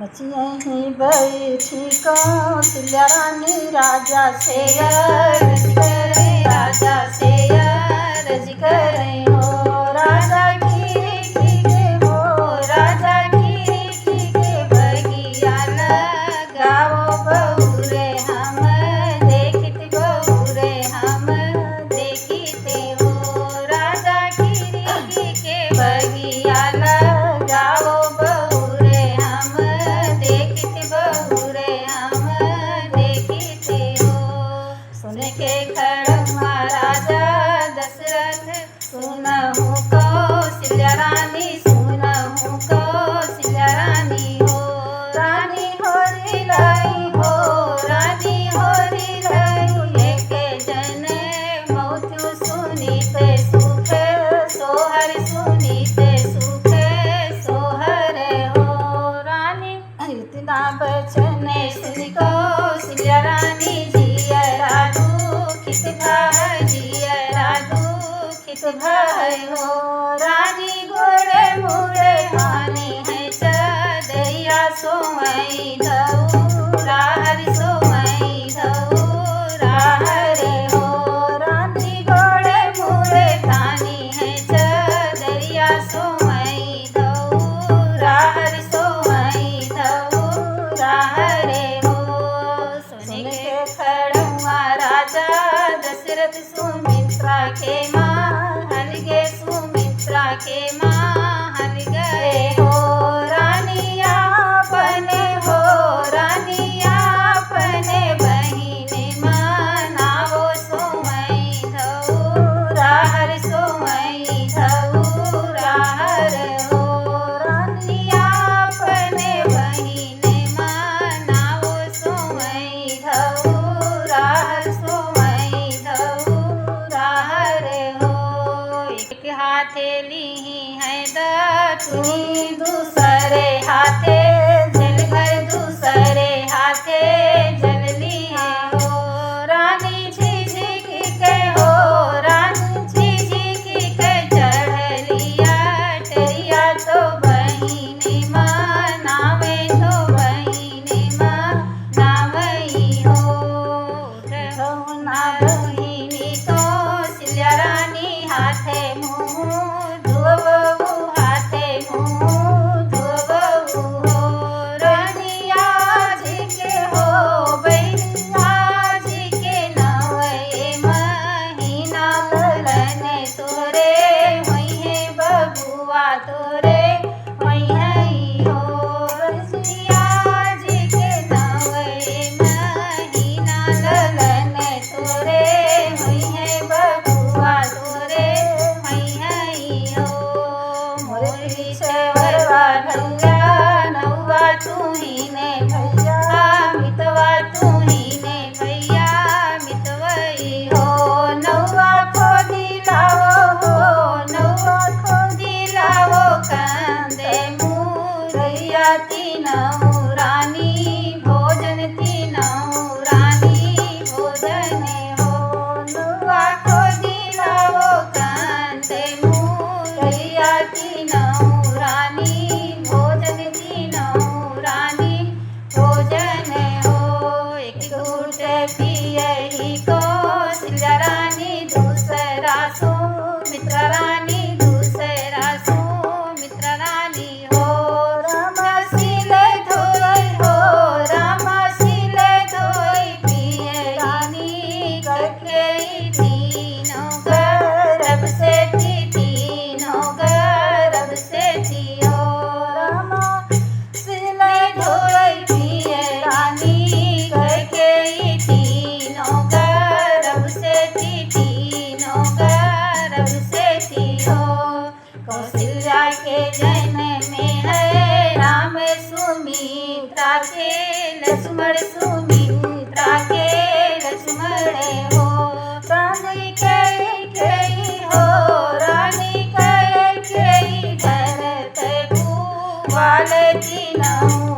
बचियहीं बैठी कौशल्या रानी राजा से अर्ज करे, राजा से अर्ज करे हो। राजा खीरी के हो, राजा खीरी के बगिया लगाओ बहू रे हम देखित, बहू रे हम देखिते हो। राजा खीरी के बगिया लगाओ बहू रे हम देखित, बहू रे हम देखिते हो। सुन के खड़मा राजा दशरथ, सुनहु कौशल्या रानी, सुनहु कौशल्या रानी हो। रानी होरी लाई हो, रानी होरी लाई, एक जन मौत्यु सुनीते सुख सोहर, सुनीते सुख सोहर हो। रानी इतना बचन सुन कौशल्या रानी, जियरा दुखित भय, जियरा दुखित भय हो। रानी गोड़े मुड़े हानि है चदैया, सोमई धऊरा हरि सोमई धऊरा हरे हो। रानी गोड़े मुड़े थानी है चदैया, सोमई धऊरा हरि सोमई धऊरा हरे हो। सुन के खड़ुआ राजा दशरथ, सुमित्रा के महल गे, सुमित्रा के महल गए हो। रानी आपने हो, रानी आपने बहिने मनावो, सोमई धऊरा हरि सोमई धऊरा हर हो। रानी आपने बहिने मनावो, सोमई धऊरा हरि सोमई धऊरा हर हो। एक हाथे ली है दक्षिणी, दूसरे हाथे जल भर, दूसरे हाथे जल ली है हो। रानी झिझिक के हो, रानी झिझिक के चढ़ लिया टरिया, तो बहिनी मनावे, तो बहिनी मनावई हो। उठो ना बहिनी कौशल्या रानी, हाथे मुँह धोबहु, हाथे मुँह धोबहु हो। रानी आज के हो, बहिनी आज के नवए महीना, ललन तोरे होई है बबुआ, तोरे होई है हो। रानी आज के नवए महीना, ललन तोरे होई है बबुआ, तोरे होई है हो। मोरी सेवरवा भैया नौवा तुही ने भैया, मितवा तुही ने भैया मितवई हो। नौवा खोदी लावो हो, नौवा खोदी लावो, कंदे मुरैया तीनऊ रानी भोजन, तीनऊ रानी भोजन हो। नौवा खोदी लावो, कंदे मुरैया तीनऊ रानी भोजन, तीनऊ रानी भोजन हो। एक घूट पियही कौशल्या रानी, दूसरा सुमित्रा रानी, दूसरा सुमित्रा रानी हो। रामा सिले धोई हो, रामा सिले धोई पिए रानी, करके तीनों गर्भ से थी, तीनों गर्भ से थी हो। रामा सिले धोई पिए रानी, करके तीनों गर्भ से थी, तीनों गर्भ से थी हो। कौशल्या के जन्म में है राम सुमित्रा के लक्ष्मण, सुमित्रा के लक्ष्मण हो। रानी कैकेयी हो, रानी कैकेयी भरत भूवाल तीनऊ